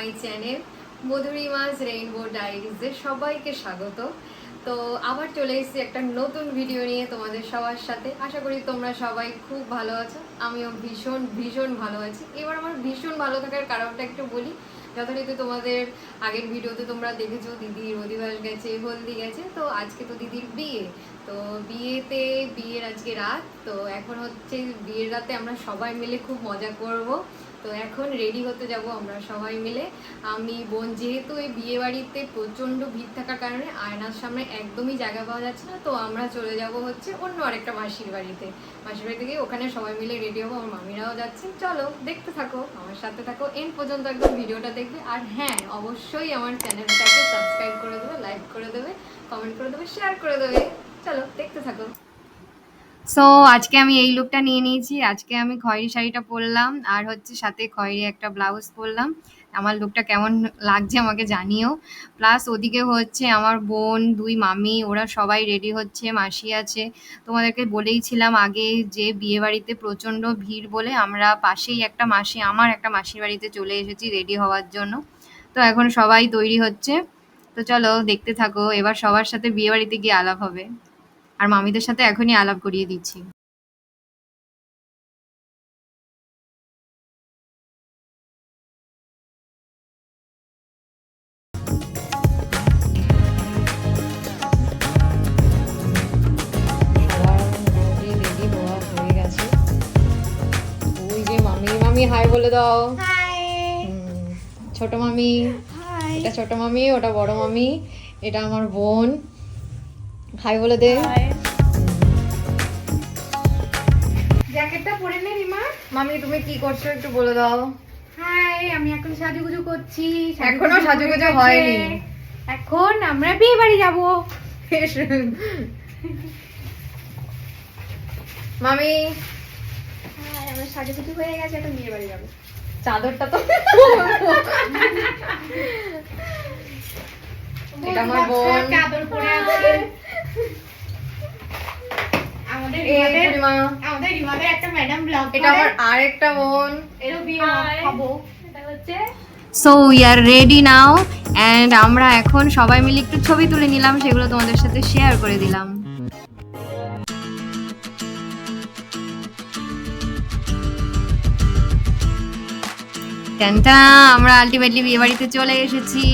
My channel মধুরিমাস rainbow ডায়েরিজে সবাইকে স্বাগত। তো আবার চলে এসেছি একটা নতুন ভিডিও নিয়ে তোমাদের সবার সাথে। আশা করি তোমরা সবাই খুব ভালো আছো, আমিও ভীষণ ভীষণ ভালো আছি। এবার আমার ভীষণ ভালো থাকার কারণটা একটু বলি। যথারীতি তোমাদের আগের ভিডিওতে তোমরা দেখেছো দিদির অধিবাস গেছে, হলদি গেছে, তো আজকে তো দিদির বিয়ে। তো বিয়ের আজকে রাত, তো এখন হচ্ছে বিয়ের রাতে আমরা সবাই মিলে খুব মজা করব। তো এখন রেডি হতে যাব আমরা সবাই মিলে, আমি বোন। যেহেতু এই বিয়ে বাড়িতে প্রচণ্ড ভিড় থাকার কারণে আয়নার সামনে একদমই জায়গা পাওয়া যাচ্ছে না, তো আমরা চলে যাব হচ্ছে অন্য আরেকটা মাসির বাড়িতে। মাসির বাড়িতে গিয়ে ওখানে সবাই মিলে রেডি হবো, আমার মামিরাও যাচ্ছে। চলো দেখতে থাকো, আমার সাথে থাকো, এন্ড পর্যন্ত একদম ভিডিওটা দেখবে। আর হ্যাঁ, অবশ্যই আমার চ্যানেলটাকে সাবস্ক্রাইব করে দেবে, লাইক করে দেবে, কমেন্ট করে দেবে, শেয়ার করে দেবে। চলো দেখতে থাকো। সো আজকে আমি এই লুকটা নিয়ে নিয়েছি। আজকে আমি খয়েরি শাড়িটা পরলাম আর হচ্ছে সাথে খয়েরি একটা ব্লাউজ পরলাম। আমার লুকটা কেমন লাগছে আমাকে জানিও। প্লাস ওদিকে হচ্ছে আমার বোন, দুই মামি, ওরা সবাই রেডি হচ্ছে, মাসি আছে। তোমাদেরকে বলেইছিলাম আগে যে বিয়ে বাড়িতে প্রচণ্ড ভিড় বলে আমরা পাশেই আমার একটা মাসির বাড়িতে চলে এসেছি রেডি হওয়ার জন্য। তো এখন সবাই তৈরি হচ্ছে। তো চলো দেখতে থাকো, এবার সবার সাথে বিয়ে বাড়িতে গিয়ে আলাপ হবে। আর মামিদের সাথে এখনই আলাপ করিয়ে দিচ্ছি। রেডি হওয়া হয়ে গেছে। ওই যে মামি, মামি হাই বলে দাও। ছোট মামি, এটা ছোট মামি, ওটা বড় মামি, এটা আমার বোন। হাই বলে দে। জ্যাকেটটা পরে নে রিমা। মামি তুমি কি করছো একটু বলে দাও। হাই, আমি এখন সাজুগুজু করছি। এখনো সাজুগুজু হয়নি। এখন আমরা বিয়ে বাড়ি যাবো। মামি হাই, আমার সাজুগুজু হয়ে গেছে, এখন বিয়ে বাড়ি যাবো। চাদরটা তো এটা আমার বোন। চাদর পরে আছে। আমাদের রিমাদের একটা ম্যাডাম ব্লগ করে। এটা আমার আরেকটা বোন। এরও বিয়ে খাবো। এটা হচ্ছে so we are ready now, and আমরা এখন সবাই মিলে একটু ছবি তুলে নিলাম, সেগুলো তোমাদের সাথে শেয়ার করে দিলাম। টানটা আমরা আলটিমেটলি বিয়ে বাড়িতে চলে এসেছি।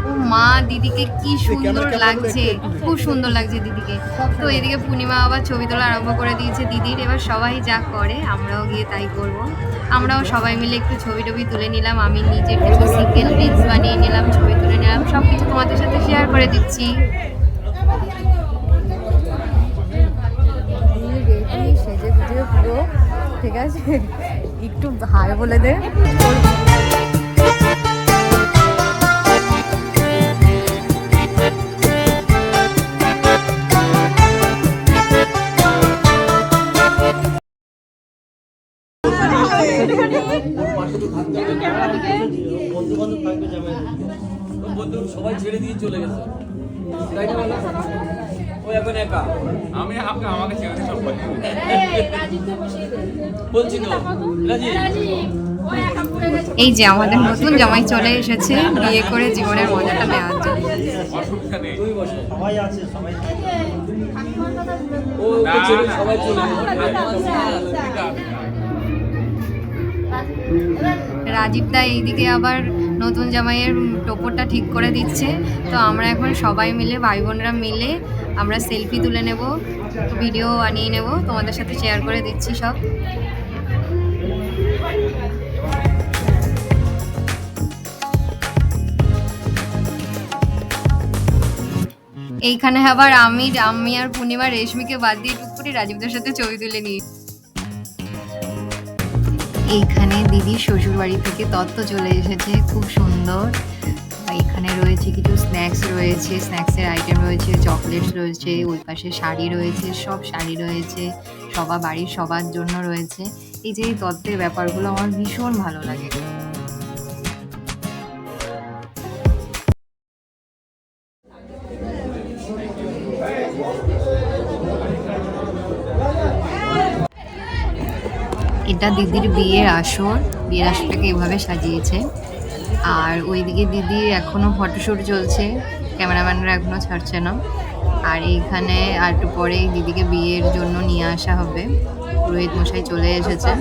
ও মা, দিদিকে কি সুন্দর লাগছে, খুব সুন্দর লাগছে দিদিকে। তো এদিকে পূর্ণিমা আবার ছবি তোলা আরম্ভ করে দিয়েছে দিদির। এবার সবাই যা করে আমরাও গিয়ে তাই করব। আমরাও সবাই মিলে একটু ছবি টবি তুলে নিলাম, আমি নিজের কিছু সিঙ্গেল রিলস বানিয়ে নিলাম, ছবি তুলে নিলাম, সব কিছু তোমাদের সাথে শেয়ার করে দিচ্ছি। সেজে ভিডিও পুরো ঠিক আছে, একটু হাই বলে দে। বন্ধু সবাই ছেড়ে দিয়ে চলে গেছে, ও এখন একা। আমি আমাকে ছেড়ে দিয়ে সব বলছি তো রাজীব। এই যে আমাদের নতুন জামাই চলে এসেছে বিয়ে করে জীবনের মজাটা নেওয়ার জন্য। অসুবিধা নেই, সবাই আছে, সবাই ও ছেড়ে সবাই চলে রাজীব দা এইদিকে আবার নতুন জামাইয়ের টোপরটা ঠিক করে দিচ্ছে। তো আমরা এখন সবাই মিলে, ভাই বোনরা মিলে আমরা সেলফি তুলে নেব, ভিডিও বানিয়ে নেব, তোমাদের সাথে শেয়ার করে দিচ্ছি সব। এইখানে আবার আমি আর পূর্ণিমা রেশমিকে বাদ দিয়ে টুকটুকি রাজীবদের সাথে ছবি তুলে নিই। এইখানে দিদির শ্বশুর বাড়ি থেকে তত্ত্ব চলে এসেছে, খুব সুন্দর। এখানে রয়েছে কিছু স্ন্যাক্স রয়েছে, স্ন্যাক্সের আইটেম রয়েছে, চকলেটস রয়েছে, ওই পাশে শাড়ি রয়েছে, সব শাড়ি রয়েছে, বাড়ির সবার জন্য রয়েছে। এই যে এই তত্ত্বের ব্যাপারগুলো আমার ভীষণ ভালো লাগে। এটা দিদির বিয়ের আসরটাকে এভাবে সাজিয়েছে। আর ওইদিকে দিদি এখনো ফটোশ্যুট চলছে, ক্যামেরাম্যানরা এখনো ছাড়ছে না। আর এইখানে আর একটু পরেই দিদিকে বিয়ের জন্য নিয়ে আসা হবে, পুরোহিত মশাই চলে এসেছে।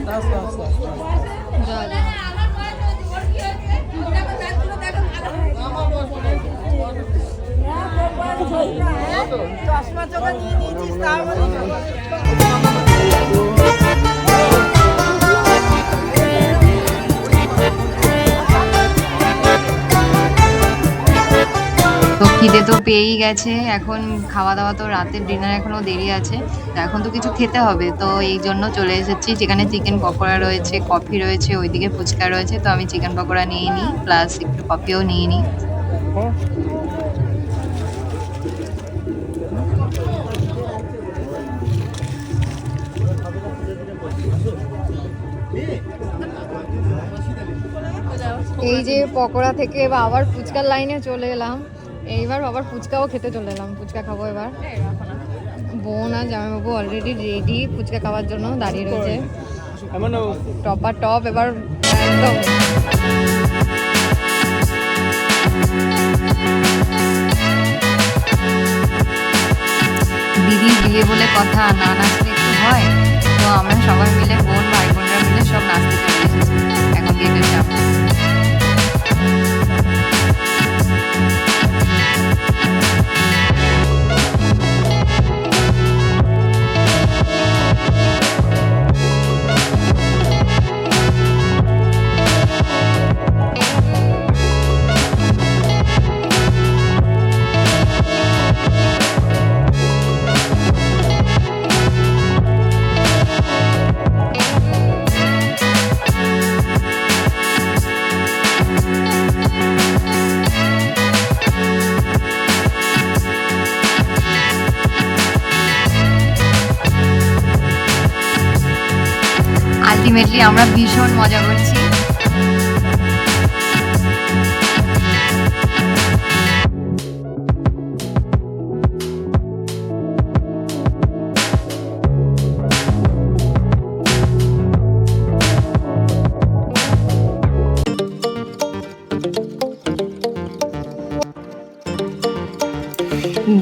তো খিদে তো পেয়েই গেছে, এখন খাওয়া দাওয়া তো রাতের ডিনার এখনো দেরি আছে, তো এখন তো কিছু খেতে হবে। তো এই জন্য চলে এসেছি, যেখানে চিকেন পকোড়া রয়েছে, কফি রয়েছে, ওইদিকে ফুচকা রয়েছে। তো আমি চিকেন পকোড়া নিয়ে নিই, প্লাস একটু কফিও নিয়ে নিই। এই যে পকোড়া থেকে আবার ফুচকার লাইনে চলে এলাম, এইবার আবার ফুচকাও খেতে চলে এলাম, ফুচকা খাবো এবার। বোন আর জামাইবাবু অলরেডি রেডি ফুচকা খাওয়ার জন্য দাঁড়িয়ে রয়েছে, টপার টপ এবার একদম। দিদির বিয়ে বলে কথা, না নাচলে একটু হয়? তো আমরা সবাই মিলে, বোন ভাই বোনরা মিলে সব নাচতে চলে এসেছি এখন গেটের সামনে। আলটিমেটলি আমরা ভীষণ মজা করছি।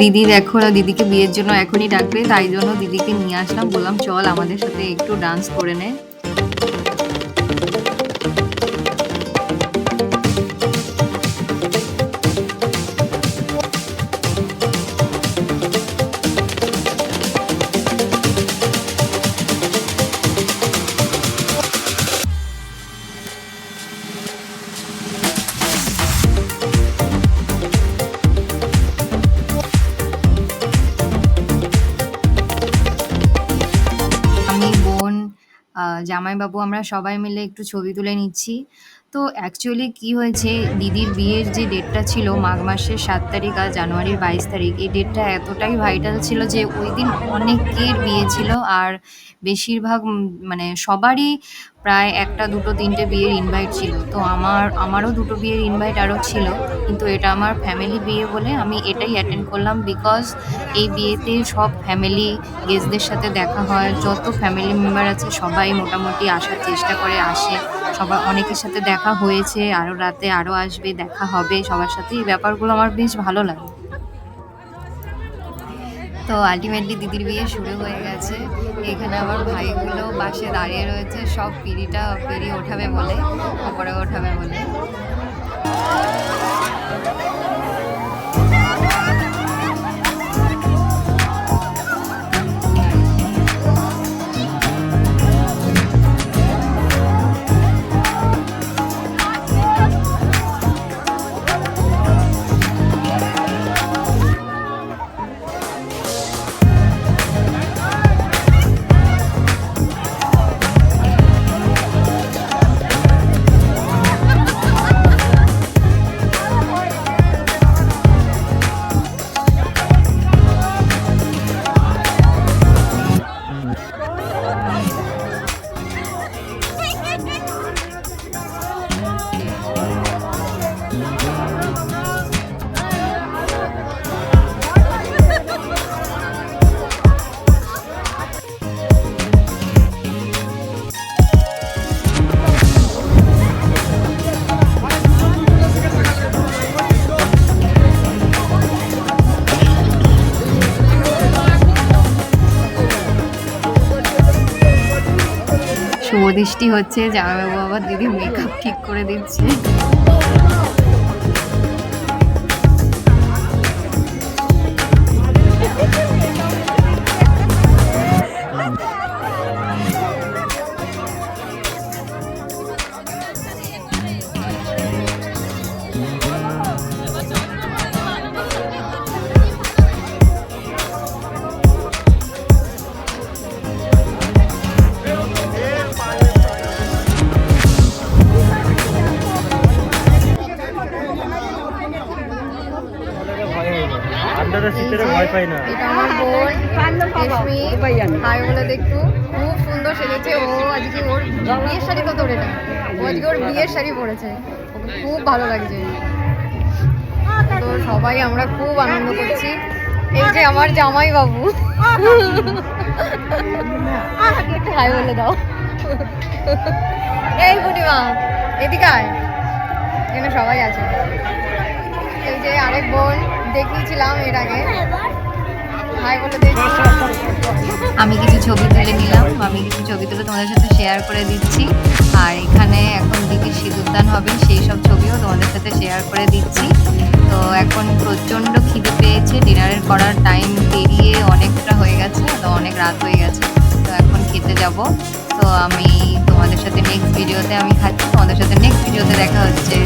দিদি দেখো না, দিদিকে বিয়ের জন্য এখনই ডাকবে, তাই জন্য দিদিকে নিয়ে আসলাম, বললাম চল আমাদের সাথে একটু ডান্স করে নে। জামাইবাবু আমরা সবাই মিলে একটু ছবি তুলে নিচ্ছি। তো অ্যাকচুয়ালি কি হয়েছে, দিদির বিয়ের যে ডেটটা ছিল মাঘ মাসের 7 তারিখ আর জানুয়ারির 22 তারিখ, এই ডেটটা এতটাই ভাইটাল ছিল যে ওই দিন অনেকের বিয়ে ছিল। আর বেশিরভাগ মানে সবারই প্রায় একটা দুটো তিনটে বিয়ের ইনভাইট ছিল। তো আমারও দুটো বিয়ের ইনভাইট আরও ছিল, কিন্তু এটা আমার ফ্যামিলি বিয়ে বলে আমি এটাই অ্যাটেন্ড করলাম। বিকজ এই বিয়েতে সব ফ্যামিলি গেস্টদের সাথে দেখা হয়, যত ফ্যামিলি মেম্বার আছে সবাই মোটামুটি আসার চেষ্টা করে, আসে সবার, অনেকের সাথে দেখা হয়েছে, আরও রাতে আরও আসবে, দেখা হবে সবার সাথে, এই ব্যাপারগুলো আমার বেশ ভালো লাগে। তো আলটিমেটলি দিদির বিয়ে শুরু হয়ে গেছে, এখানে আমার ভাইগুলো পাশে দাঁড়িয়ে রয়েছে, সব পিঁড়ি ওঠাবে বলে, ওপরে ওঠাবে বলে। বদিষ্টি হচ্ছে, জামাইবাবু আবার দিদি মেকআপ ঠিক করে দিচ্ছে। ভয় পাই না। এটা আমার বোন রেশমি, হাই বলে দেখতো, খুব সুন্দর সেজেছে ও আজকে। ওর বিয়ের শাড়ি তো তোর এটা, ও আজকে ওর বিয়ের শাড়ি পরেছে, ওকে খুব ভালো লাগছে। তো সবাই আমরা খুব আনন্দ করছি। এই যে আমার জামাই বাবু, একটু হাই বলে দাও। এই পূর্ণিমা এদিকে আয়, এখানে সবাই আছে। এই যে আরেক বোন দেখিয়েছিলাম এর আগে, হাই বলে দেখি। আমি কিছু ছবি তুলে নিলাম, আমি কিছু ছবি তুলে তোমাদের সাথে শেয়ার করে দিচ্ছি। আর এখানে এখন দিদির সিঁদুরদান হবে, সেই সব ছবিও তোমাদের সাথে শেয়ার করে দিচ্ছি। তো এখন প্রচণ্ড খিদে পেয়েছে, ডিনারের করার টাইম পেরিয়ে অনেকটা হয়ে গেছে, তো অনেক রাত হয়ে গেছে। তো এখন খেতে যাব। তো আমি তোমাদের সাথে নেক্সট ভিডিওতে আমি খাচ্ছি, তোমাদের সাথে নেক্সট ভিডিওতে দেখা হচ্ছে।